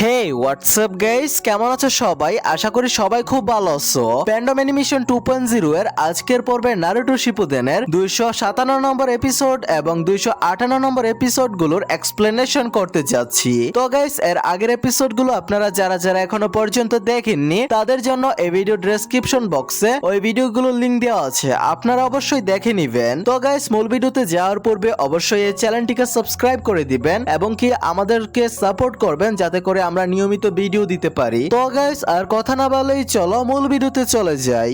হে WhatsApp guys, কেমন আছো সবাই? আশা করি সবাই খুব ভালো আছো। প্যান্ডম অ্যানিমেশন 2.0 এর আজকের পর্বে নারুটো শিপুদেনের 257 নম্বর এপিসোড এবং 258 নম্বর এপিসোড গুলোর এক্সপ্লেনেশন করতে যাচ্ছি। তো গাইস, এর আগের এপিসোড গুলো আপনারা যারা যারা এখনো পর্যন্ত দেখেননি তাদের জন্য এই ভিডিও ডেসক্রিপশন বক্সে ওই ভিডিওগুলোর লিংক দেওয়া আছে, আপনারা অবশ্যই দেখে নিবেন। তো গাইস, মূল ভিডিওতে যাওয়ার পূর্বে অবশ্যই এই চ্যানেলটিকে সাবস্ক্রাইব করে দিবেন এবং কি আমাদেরকে সাপোর্ট করবেন যাতে করে আমরা নিয়মিত ভিডিও দিতে পারি। তো গাইস, আর কথা না বলেই চলো মূল ভিডিওতে চলে যাই।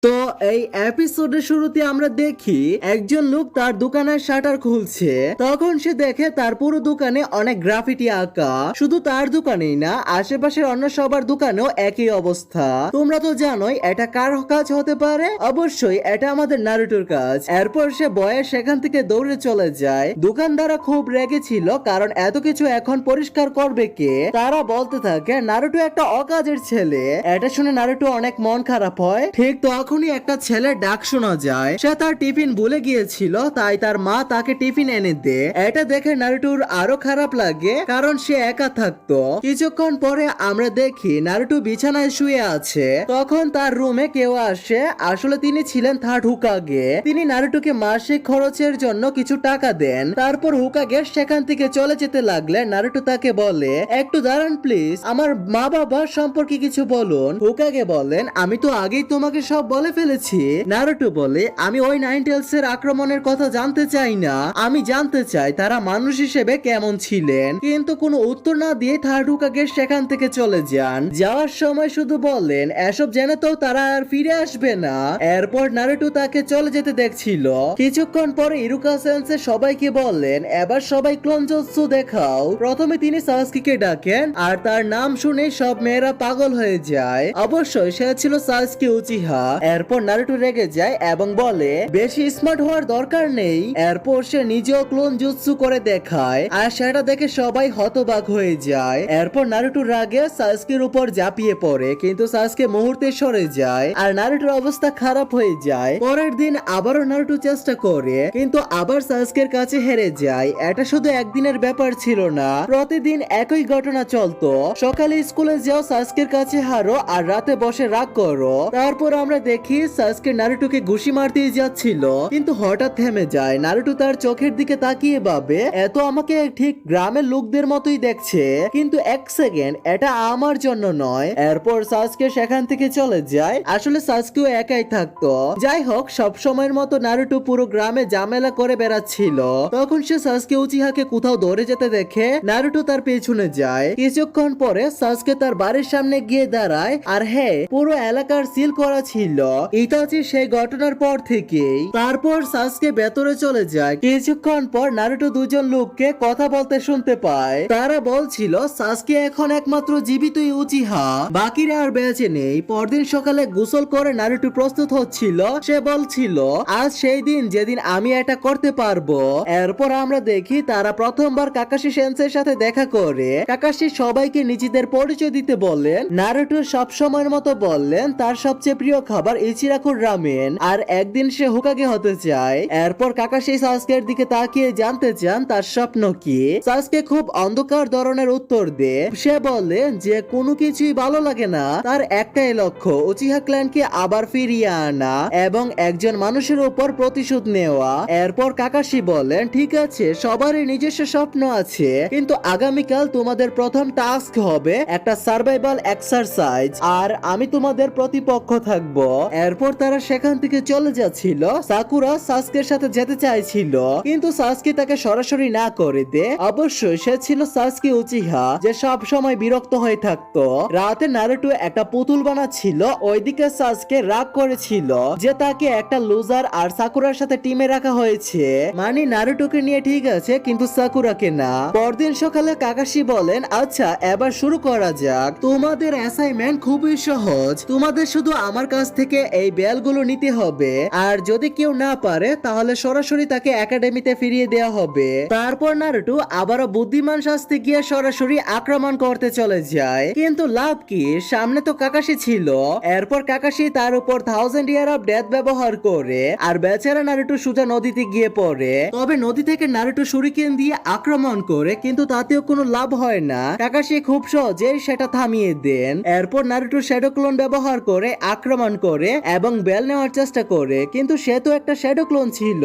তো এই এপিসোডের শুরুতে আমরা দেখি একজন লোক তার দোকানের শাটার খুলছে। তখন সে দেখে তার পুরো দোকানে অনেক গ্রাফিটি আঁকা। শুধু তার দোকানেই না, আশেপাশের অন্য সবার দোকানেও একই অবস্থা। তোমরা তো জানোই এটা কার কাজ হতে পারে। অবশ্যই এটা আমাদের নারুটোর কাজ। এরপর সে ভয়ে সেখান থেকে দৌড়ে চলে যায়। দোকানদাররা খুব রেগে ছিল, কারণ এত কিছু এখন পরিষ্কার করবে কে। তারা বলতে থাকে নারুটো একটা অকাজের ছেলে। এটা শুনে নারুটো অনেক মন খারাপ হয়। ঠিক তখনই একটা ছেলের ডাক শোনা যায়। সে তার টিফিন ভুলে গিয়েছিল, তাই তার মা তাকে টিফিন এনে দেয়। এটা দেখে নারুটোর আরো খারাপ লাগে, কারণ সে একা থাকতো। কিছুক্ষণ পরে আমরা দেখি নারুটো বিছানায় শুয়ে আছে। তখন তার রুমে কেউ আসে। আসলে তিনি ছিলেন থার্ড হুকাগে। তিনি নারুটোকে মাসিক খরচের জন্য কিছু টাকা দেন। তারপর হুকাগে সেখান থেকে চলে যেতে লাগলে নারুটো তাকে বলে, একটু দাঁড়ান প্লিজ, আমার মা বাবা সম্পর্কে কিছু বলুন। হুকাগে বলেন, আমি তো আগেই তোমাকে সব বলে ফেলেছি। নারুটো বলে, আমি ওই নাইনটেলস এর আক্রমণের কথা জানতে চাই না, আমি জানতে চাই তারা মানুষ হিসেবে কেমন ছিলেন। কিন্তু কোনো উত্তর না দিয়ে থার্ড হুকাগে সেখান থেকে চলে যান। যাওয়ার সময় শুধু বললেন এসব জেনে তো তারা আর ফিরে আসবে না। এরপর নারুটো তাকে চলে যেতে দেখছিল। কিছুক্ষণ পরে ইরুকা সেন্সে সবাইকে বললেন, এবার সবাই ক্লোনজুৎসু দেখাও। প্রথমে তিনি সাসকিকে ডাকেন, আর তার নাম শুনে সব মেয়েরা পাগল হয়ে যায়। অবশ্যই সে ছিল সাসকি উচিহা। এরপর নারুটো রেগে যায় এবং বলে, বেশি স্মার্ট হওয়ার দরকার নেই। এরপর সে নিজেও ক্লোন জুৎসু করে দেখায়, আর সেটা দেখে সবাই হতবাক হয়ে যায়। এরপর নারুটো রাগে সাসকির উপর ঝাঁপিয়ে পড়ে, কিন্তু সাসকে মুহূর্তে সরে যায়, আর নারুটোর অবস্থা খারাপ হয়ে যায়। পরের দিন আবারও নারুটো চেষ্টা করে, কিন্তু আবার সাসকের কাছে হেরে যায়। এটা শুধু একদিনের ব্যাপার ছিল না, প্রতিদিন একই ঘটনা চলতো। সকালে স্কুলে যাও, সাসকের কাছে হারো, আর রাতে বসে রাগ করো। তারপর আমরা দেখি সাসকে নারুটোকে ঘুষি মারতেই যাচ্ছিল, কিন্তু হঠাৎ থেমে যায়। নারুটো তার চোখের দিকে তাকিয়ে ভাবে, এত আমাকে ঠিক গ্রামের লোকদের মতোই দেখছে, কিন্তু এক সেকেন্ড, এটা আমার জন্য নয়। এরপর সাসকে সেখান থেকে চলে যায়। আসলে সাসকেও একাই থাকতো। যাই হোক, সব সময়ের মতো নারুটো পুরো গ্রামে ঝামেলা করে বেড়াচ্ছিল। তখন সে সাসকে উচিহাকে কোথাও দৌড়ে যেতে দেখে নারুটো তার পেছনে যায়। কিছুক্ষণ পরে সাসকে তার বাড়ির সামনে গিয়ে দাঁড়ায়, আর হ্যাঁ, পুরো এলাকার সিল করা ছিল। ইতাচি সেই ঘটনার পর থেকেই। তারপর সাসকে ভেতরে চলে যায়। কিছুক্ষণ পর নারুটো দুজন লোককে কথা বলতে শুনতে পায়। তারা বলছিল সাসকে এখন একমাত্র জীবিতই উচিহা, বাকিরা আর বেঁচে নেই। পরদিন সকালে গোসল করে নারুটো প্রস্তুত হচ্ছিল। সে বলছিল, আজ সেই দিন যেদিন আমি এটা করতে পারবো। এরপর আমরা দেখি তারা প্রথমবার কাকাশি সেন্সের সাথে দেখা করে। কাকাশি সবাইকে নিজেদের পরিচয় দিতে বলেন। নারুটো সব সময়ের মতো বললেন তার সবচেয়ে প্রিয় খাবার ইচিরাকুর রামেন, আর একদিন সে হুকাগে হতে চায়। এরপর কাকাশি সাসকের দিকে তাকিয়ে জানতে চান তার স্বপ্ন কি। সাসকে খুব অন্ধকার ধরনের উত্তর দেয়। সে বলে যে কোনো কিছুই ভালো লাগে না, তার একটাই লক্ষ্য উচিহা ক্ল্যানকে আবার ফিরিয়ে আনা এবং একজন মানুষের উপর প্রতিশোধ নেওয়া। এরপর কাকাশি বলেন, ঠিক আছে, সবারই নিজস্ব স্বপ্ন আছে, কিন্তু আগামীকাল তোমাদের প্রথম টাস্ক হবে একটা সার্ভাইভাল এক্সারসাইজ, আর আমি তোমাদের প্রতিপক্ষ থাকবো। এরপর তারা সেখান থেকে চলে যাচ্ছিল। সাকুরা সাসকের সাথে যেতে চাইছিল, কিন্তু সাসকে তাকে সরাসরি না করে দে। অবশ্যই সে ছিল সাসকে উচিহা, যে সব সময় বিরক্ত হয়ে থাকতো। রাতে নারুটো একটা পুতুল বানাচ্ছিল। ওইদিকে সাসকে রাগ করেছিল যে তাকে একটা লুজার আর সাকুরার সাথে টিমে রাখা হয়েছে। মানে নারুটোকে নিয়ে ঠিক আছে, কিন্তু সাকুরাকে না। পরদিন সকালে কাকাশি বলেন, আচ্ছা এবার শুরু করা যাক। তোমাদের অ্যাসাইনমেন্ট খুবই সহজ, তোমাদের শুধু আমার কাছ থেকে থেকে এই বেলগুলো নিতে হবে, আর যদি কেউ না পারে তাহলে সরাসরি তাকে একাডেমিতে ফিরিয়ে দেওয়া হবে। তারপর নারুটো আবারও বুদ্ধিমান শাস্তি গিয়ে সরাসরি আক্রমণ করতে চলে যায়, কিন্তু লাভ কি, সামনে তো কাকাশি ছিল। এরপর কাকাশি তার উপর 1000 ইয়ার অফ ডেথ ব্যবহার করে আর বেচারা নারুটো সোজা নদীতে গিয়ে পড়ে। তবে নদী থেকে নারুটো শুরিকেন দিয়ে আক্রমণ করে, কিন্তু তাতেও কোনো লাভ হয় না। কাকাশি খুব সহজেই সেটা থামিয়ে দেন। এরপর নারুটো শ্যাডো ক্লোন ব্যবহার করে আক্রমণ করে এবং বেল নেওয়ার চেষ্টা করে, কিন্তু সে তো একটা শ্যাডো ক্লোন ছিল।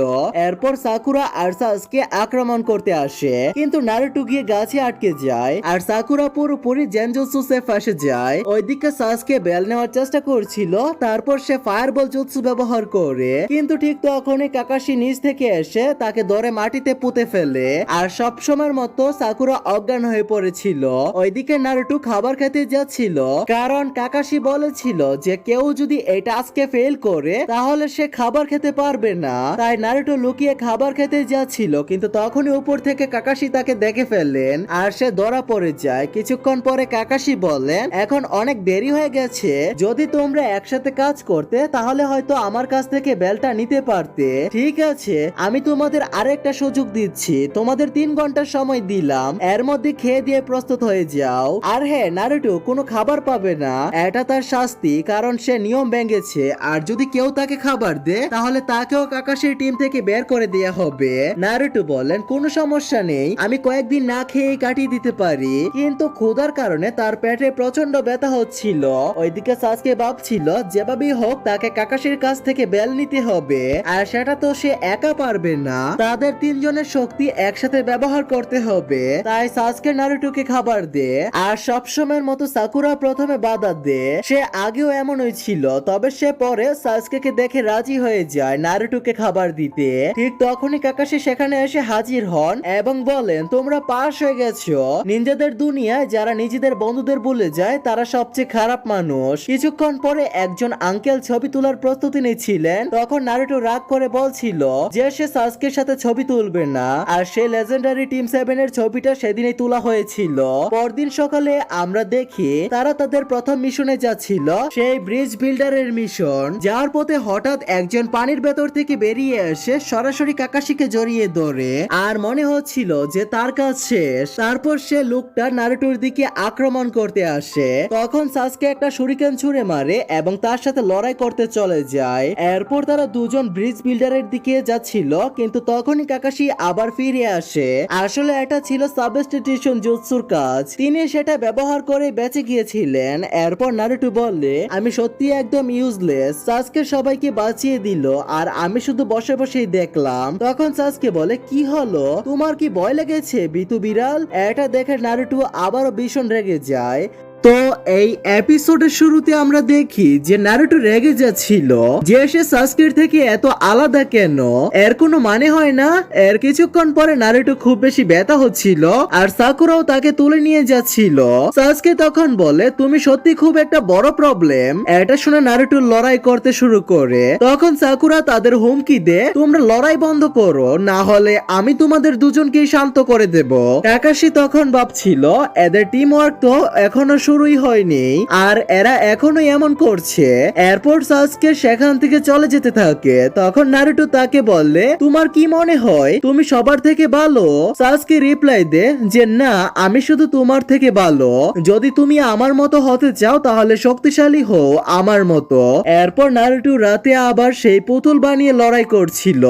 এরপর সাকুরা আর সাসকে আক্রমণ করতে আসে, কিন্তু নারুটো গিয়ে গাছে আটকে যায় আর সাকুরা পুরোপুরি জেনজুৎসুতে ফাঁসে যায়। ওইদিকে সাসকে বেল নেওয়ার চেষ্টা করছিল, তারপর সে ফায়ারবল জুৎসু ব্যবহার করে, কিন্তু ঠিক তখনই কাকাশি নিচ থেকে এসে তাকে ধরে মাটিতে পুঁতে ফেলে। আর সব সময়ের মতো সাকুরা অজ্ঞান হয়ে পড়েছিল। ওইদিকে নারুটো খাবার খেতে যাচ্ছিল, কারণ কাকাশি বলেছিল যে কেউ যদি এই টাস্কে ফেল করে তাহলে সে খাবার খেতে পারবে না। তাই নারুটো লুকিয়ে খাবার খেতে যাচ্ছিল, কিন্তু তখনই উপর থেকে কাকাশি তাকে দেখে ফেললেন আর সে ধরা পড়ে যায়। কিছুক্ষণ পরে কাকাশি বলেন, এখন অনেক দেরি হয়ে গেছে, যদি তোমরা একসাথে কাজ করতে তাহলে হয়তো আমার কাছ থেকে বেলটা নিতে পারতে। ঠিক আছে, আমি তোমাদের আরেকটা সুযোগ দিচ্ছি, তোমাদের 3 ঘন্টার সময় দিলাম, এর মধ্যে খেয়ে দিয়ে প্রস্তুত হয়ে যাও। আর হ্যাঁ, নারুটো কোনো খাবার পাবে না, এটা তার শাস্তি, কারণ সে নিয়ম ভেঙেছে। আর যদি কেউ তাকে খাবার দেয় তাহলে তাকেও কাকাশির টিম থেকে বের করে দেয়া হবে। নারুটো বলেন, কোনো সমস্যা নেই, আমি কয়েকদিন না খেয়ে কাটিয়ে দিতে পারি, কিন্তু ক্ষুধার কারণে তার পেটে প্রচন্ড ব্যথা হচ্ছিল। ওইদিকে সাসকে ভাবছিল যেভাবেই হোক তাকে কাকাশির কাছ থেকে বেল নিতে হবে, আর সেটা তো সে একা পারবে না, তাদের 3 জনের শক্তি একসাথে ব্যবহার করতে হবে। তাই সাসকে নারুটোকে খাবার দে, আর সবসময়ের মতো সাকুরা প্রথমে বাধা দে। সে আগেও এমনই ছিল, তবে সে পরে সাসকে দেখে রাজি হয়ে যায় নারুটোকে খাবার দিতে। ঠিক তখনই কাকাশি সেখানে এসে হাজির হন এবং বলেন, তোমরা পাস হয়ে গেছো। নিনজাদের দুনিয়ায় যারা নিজেদের বন্ধুদের ভুলে যায় তারা সবচেয়ে খারাপ মানুষ। কিছুক্ষণ পরে একজন আঙ্কেল ছবি তোলার প্রস্তুতি নিচ্ছিলেন, তখন নারুটো রাগ করে বলছিল যে সে সাসকের সাথে ছবি তুলবে না, আর সেই লেজেন্ডারি টিম 7 এর ছবিটা সেদিনই তোলা হয়েছিল। পরদিন সকালে আমরা দেখি তারা তাদের প্রথম মিশনে যাচ্ছিল, সেই ব্রিজ বিল্ডারের মিশন। যার পথে হঠাৎ একজন পানির ভেতর থেকে বেরিয়ে এসে সরাসরি কাকাশিকে জড়িয়ে ধরে, আর মনে হচ্ছিল যে তার কাজ শেষ। তারপর সে লোকটা নারুটোর দিকে আক্রমণ করতে আসে, তখন সাসকে একটা শুরিকেন ছুঁড়ে মারে এবং তার সাথে লড়াই করতে চলে যায়। এরপর তারা দুজন ব্রিজ বিল্ডারের দিকে যাচ্ছিল, কিন্তু তখনই কাকাশি আবার ফিরে আসে। আসলে এটা ছিল সাবস্টিটিউশন জুৎসুর কাজ, তিনি সেটা ব্যবহার করে বেঁচে গিয়েছিলেন। এরপর নারুটো বলে, আমি সত্যি একদম ইউজলেস, সাসকে সবাইকে বাঁচিয়ে দিল আর আমি শুধু বসে বসেই দেখলাম। তখন সাসকে বলে, কি হলো, তোমার কি ভয় লেগেছে বিতু বিড়াল? এটা দেখে নারুটো আবারও ভীষণ রেগে যায়। তো এই এপিসোডের শুরুতে আমরা দেখি যে নারুটো রেগে যাচ্ছিল যে সে সাসকের থেকে এত আলাদা কেন, এর কোনো মানে হয় না। এর কিছুক্ষণ পরে নারুটো খুব বেশি ব্যথা হচ্ছিল আর সাকুরাও তাকে তুলে নিয়ে যাচ্ছিল। সাসকে তখন বলে, তুমি সত্যি খুব একটা বড় প্রবলেম। এটা শুনে নারুটো লড়াই করতে শুরু করে, তখন সাকুরা তাদের হুমকি দেয়, তোমরা লড়াই বন্ধ করো, না হলে আমি তোমাদের দুজনকেই শান্ত করে দেব। কাকাশি তখন ভাবছিল এদের টিম ওয়ার্ক তো এখনো শুরুই হয়নি আর এরা এখনো এমন করছে। এরপর সাসকে সেখান থেকে চলে যেতে থাকে, তখন নারুটো তাকে বললে, তোমার কি মনে হয় তুমি সবার থেকে ভালো? সাসকে রিপ্লাই দে যে না, আমি শুধু তোমার থেকে ভালো, যদি তুমি আমার মতো হতে চাও তাহলে শক্তিশালী হও আমার মতো। এরপর নারুটো রাতে আবার সেই পুতুল বানিয়ে লড়াই করছিল।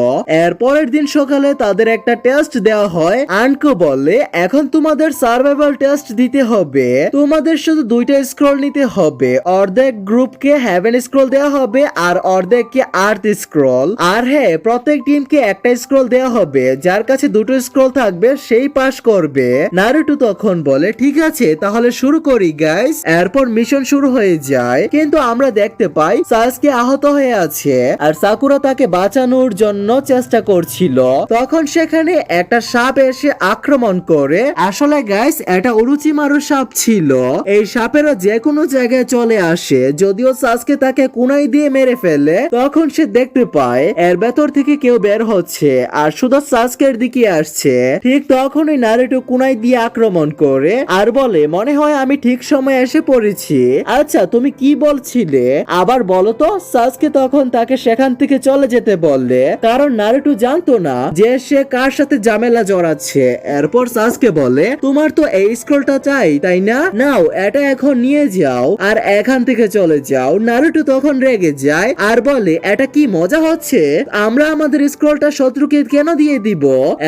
এরপরের দিন সকালে তাদের একটা টেস্ট দেওয়া হয়। আনকো বলে, এখন তোমাদের সার্ভাইভাল টেস্ট দিতে হবে, তোমাদের শুধু 2টা স্ক্রল নিতে হবে, অর্ধেক গ্রুপকে হেভেন স্ক্রল দেওয়া হবে আর অর্ধেককে আর্থ স্ক্রল। আর হ্যাঁ, প্রত্যেক টিমকে একটা স্ক্রল দেওয়া হবে, যার কাছে 2টো স্ক্রল থাকবে সেই পাস করবে। নারুটো তখন বলে, ঠিক আছে তাহলে শুরু করি গাইস। এরপর মিশন শুরু হয়ে যায়, কিন্তু আমরা দেখতে পাই সাসকে আহত হয়ে আছে আর সাকুরা তাকে বাঁচানোর জন্য চেষ্টা করছিল। তখন সেখানে একটা সাপ এসে আক্রমণ করে। আসলে গাইস এটা উরুচিমারু সাপ ছিল। এই সাপের ফেরা যে কোনো জায়গায় চলে আসে। যদিও সাসকে তাকে কুনাই দিয়ে মেরে ফেলে, তখন সে দেখতে পায় এর ভেতর থেকে কেউ বের হচ্ছে আর শুধু সাসকের দিকে আসছে। ঠিক তখনই নারুটো কুনাই দিয়ে আক্রমণ করে আর বলে, মনে হয় আমি ঠিক সময় এসে পড়েছি। আচ্ছা, তুমি কি বলছিলে আবার বলো তো। সাসকে তখন তাকে সেখান থেকে চলে যেতে বললে, কারণ নারুটো জানতো না যে সে কার সাথে ঝামেলা জড়াচ্ছে। এরপর সাসকে বলে, তোমার তো এই স্ক্রলটা চাই তাই না, নাও এটা এখন নিয়ে যাও আর এখান থেকে চলে যাও। নারুটো তখন রেগে যায় আর বলে, এটা কি মজা হচ্ছে, আমরা আমাদের স্ক্রলটা শত্রুকে কেন দিয়ে দিব।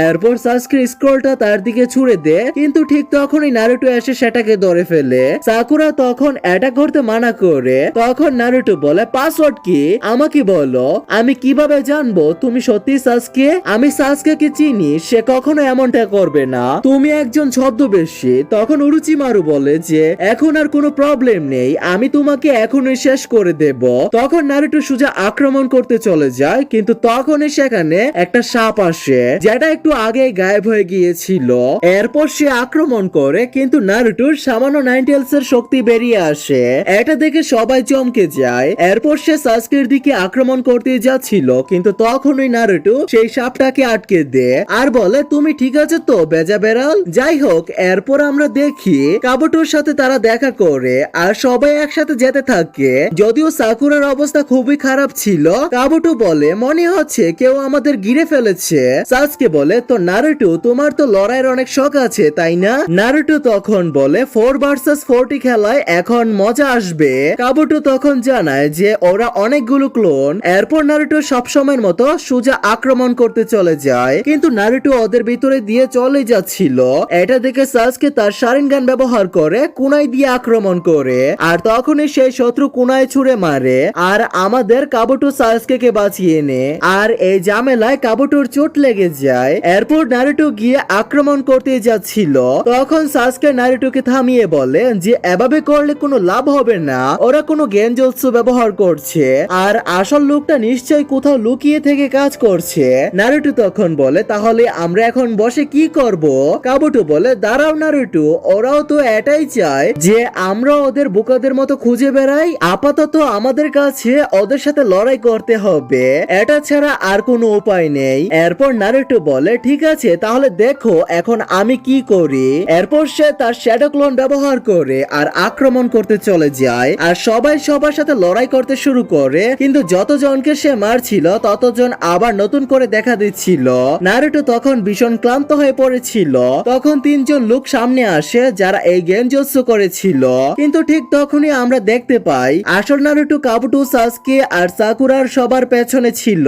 এরপর সাসকে স্ক্রলটা তার দিকে ছুড়ে দেয়, কিন্তু ঠিক তখনই নারুটো এসে সেটাকে ধরে ফেলে। সাকুরা তখন এটা করতে মানা করে। তখন নারুটো বলে, পাসওয়ার্ড কি, আমাকে বলো, আমি কিভাবে জানবো তুমি সত্যি সাসকে। আমি সাসকে চিনি, সে কখনো এমনটা করবে না, তুমি একজন ছদ্মবেশী। তখন উরুচিমারু বলে যে এখন আর কোনো প্রবলেম নেই, আমি তোমাকে এখনই শেষ করে দেব। তখন নারুটো সোজা আক্রমণ করতে চলে যায়, কিন্তু তখনই সেখানে একটা সাপ আসে যেটা একটু আগে গায়েব হয়ে গিয়েছিল। এরপর সে আক্রমণ করে, কিন্তু নারুটোর সামান্য 9 টেলস এর শক্তি বেরিয়ে আসে। এটা দেখে সবাই চমকে যায়। এরপর সে সাসকের দিকে আক্রমণ করতে যাচ্ছিল, কিন্তু তখনই নারুটো সেই সাপটাকে আটকে দেয় আর বলে, তুমি ঠিক আছে তো বেজা বেড়াল। যাই হোক, এরপর আমরা দেখি কাবুটোর সাথে তারা দেখা করে আর সবাই একসাথে যেতে থাকে। যদিও সাকুরার অবস্থা খুবই খারাপ ছিল, কাবুটো বলে, মনে হচ্ছে কেউ আমাদের ঘিরে ফেলেছে। সাসকে বলে, তো নারুটো তোমার তো লড়াইয়ের অনেক শখ আছে তাই না। নারুটো তখন বলে, 4 ভার্সেস 40 খেলায় এখন মজা আসবে। কাবুটো তখন জানায় যে ওরা অনেকগুলো ক্লোন। এরপর নারুটো সবসময়ের মতো সোজা আক্রমণ করতে চলে যায়, কিন্তু নারুটো ওদের ভিতরে দিয়ে চলে যাচ্ছিল। এটা দেখে সাসকে তার শারিনগান ব্যবহার করে কুনাই দিয়ে আক্রমণ করে, আর তখনই সেই শত্রু কুনাই ছুড়ে মারে আর আমাদের কাবুটো সাসকে বাঁচিয়ে নে। আর এই ঝামেলায় কাবুটোর চোট লেগে যায়। এরপর নারুটো গিয়ে আক্রমণ করতে যাচ্ছিল, তখন সাসকে নারুটোকে থামিয়ে বলে যে এভাবে করলে কোনো লাভ হবে না, ওরা কোনো গেনজুৎসু ব্যবহার করছে আর আসল লোকটা নিশ্চয়ই কোথাও লুকিয়ে থেকে কাজ করছে। নারুটো তখন বলে, তাহলে আমরা এখন বসে কি করব। কাবুটো বলে, দাঁড়াও নারুটো, ওরাও তো এটাই চায় যে আমরা ওদের বোকাদের মতো খুঁজে বেড়াই। আপাতত আমাদের কাছে ওদের সাথে লড়াই করতে হবে, এটা ছাড়া আর কোনো উপায় নেই। এরপর নারুটো বলে, ঠিক আছে তাহলে দেখো এখন আমি কি করি। এরপর সে তার শ্যাডো ক্লোন ব্যবহার করে আর আক্রমণ করতে চলে যায়, আর সবাই সবার সাথে লড়াই করতে শুরু করে। কিন্তু যতজনকে সে মারছিল ততজন আবার নতুন করে দেখা দিচ্ছিল। নারুটো তখন ভীষণ ক্লান্ত হয়ে পড়েছিল। তখন 3 জন লোক সামনে আসে যারা এই গেনজুৎসু করেছিল, কিন্তু ঠিক তখনই আমরা দেখতে পাই আসল নারুটো কাবুটো, সাসকে আর সাকুরার সবার পেছনে ছিল।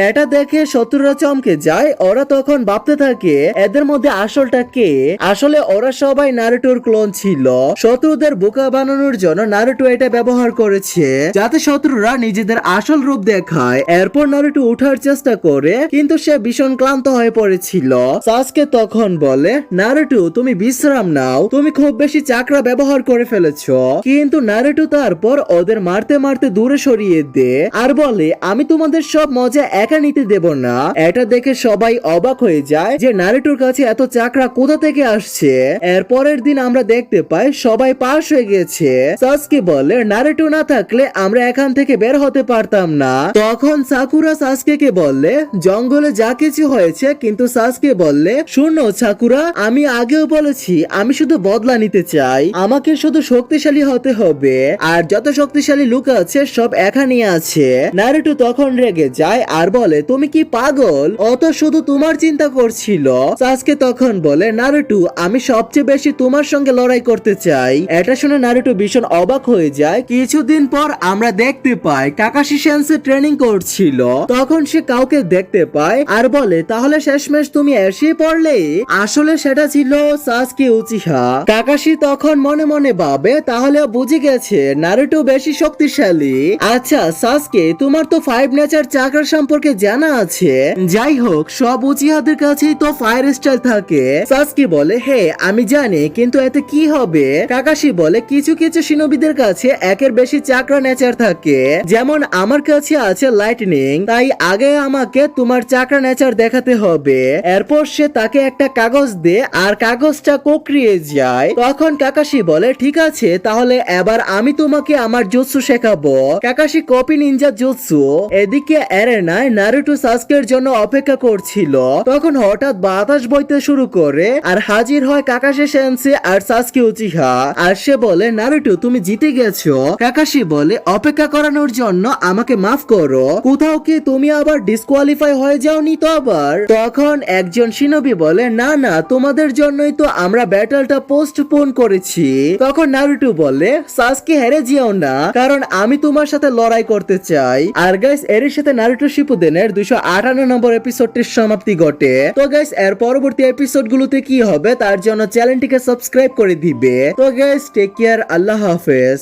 এটা দেখে শত্রুরা চমকে যায়। ওরা তখন ভাবতে থাকে এদের মধ্যে আসলটা কে। আসলে ওরা সবাই নারুটোর ক্লোন ছিল। শত্রুদের বোকা বানানোর জন্য নারুটো এটা ব্যবহার করেছে যাতে শত্রুরা নিজেদের আসল রূপ দেখায়। এরপর নারুটো উঠার চেষ্টা করে, কিন্তু সে ভীষণ ক্লান্ত হয়ে পড়েছিল। সাসকে তখন বলে, নারুটো তুমি বিশ্রাম নাও, তুমি খুব বেশি চাকরা ব্যবহার করে ফেলেছো। কিন্তু নারুটো তারপর ওদের মারতে মারতে দূরে সরিয়ে দেয় আর বলে, আমি তোমাদের সব মজা একা নিতে দেব না। এটা দেখে সবাই অবাক হয়ে যায় যে নারুটোর কাছে এত চাকরা কোথা থেকে আসছে। এর পরের দিন আমরা দেখতে পাই সবাই পাশ হয়ে গেছে। সাসকে বলে, নারুটো না থাকলে আমরা এখান থেকে বের হতে পারতাম না। তখন সাকুরা সাসকে বললে, জঙ্গলে যা কিছু হয়েছে, কিন্তু সাসকে বললে, শোনো সাকুরা, আমি আগেও বলেছি আমি শুধু বদলা নিতে চাই, আমাকে শুধু শক্তিশালী হতে হবে, আর যত শক্তিশালী লোক আছে সব এখানে আছে। নারুটো তখন রেগে যায় আর বলে, তুমি কি পাগল, ও তো শুধু তোমার চিন্তা করছিল। সাসকে তখন বলে, নারুটো আমি সবচেয়ে বেশি তোমার সঙ্গে লড়াই করতে চাই। এটা শুনে নারুটো ভীষণ অবাক হয়ে যায়। কিছুদিন পর আমরা দেখতে পাই কাকাশি সেন্সে ট্রেনিং করছিল। তখন সে কাউকে দেখতে পায় আর বলে, তাহলে শেষমেশ তুমি এসে পড়লে। আসলে সেটা ছিল সাসকে উচিহা। কাকাশি তখন মনে মনে ভাবে, তাহলে বুঝে গেছে নারুটো বেশি শক্তিশালী। আচ্ছা সাসকে, তোমার তো 5 নেচার চাকরা সম্পর্কে জানা আছে। যাই হোক, সব উচিহাদের কাছেই তো ফায়ার স্টাইল থাকে। সাসকে বলে, হে আমি জানি, কিন্তু এতে কি হবে। কাকাশি বলে, কিছু কিছু শিনোবিদের কাছে একের বেশি চাকরা নেচার থাকে, যেমন আমার কাছে আছে লাইটনিং, তাই আগে আমাকে তোমার চাকরা নেচার দেখাতে হবে। এরপর সে তাকে একটা কাগজ দেয় আর কাগজটা কোকড়িয়ে যায়। তখন কাকাশি বলে, ঠিক ঠিক আছে, তাহলে এবার আমি তোমাকে আমার জুৎসু শেখাবো, কাকাশি কপি নিনজা জুৎসু। এদিকে এরেনায় নারুটো সাসকের জন্য অপেক্ষা করছিল, তখন হঠাৎ বাতাস বইতে শুরু করে আর হাজির হয় কাকাশি সেন্সে আর সাসকে উচিহা। আর সে বলে, নারুটো তুমি জিতে গেছো। কাকাশি বলে, অপেক্ষা করানোর জন্য আমাকে মাফ করো, কোথাও কি তুমি আবার ডিসকোয়ালিফাই হয়ে যাওনি তো আবার? তখন একজন শিনোবি বলে, না না, তোমাদের জন্যই তো আমরা ব্যাটলটা পোস্টপোন করেছি। তখন নারুটো বলে, সাসকে হেরে যেও না, কারণ আমি তোমার সাথে লড়াই করতে চাই। আর গাইস, এর সাথে নারুটো শিপুদেনের 258 নম্বর এপিসোডটির সমাপ্তি ঘটে। তো গাইস, এর পরবর্তী এপিসোডগুলোতে কি হবে তার জন্য চ্যানেলটিকে সাবস্ক্রাইব করে দিবে। তো গাইস, টেক কেয়ার, আল্লাহ হাফেজ।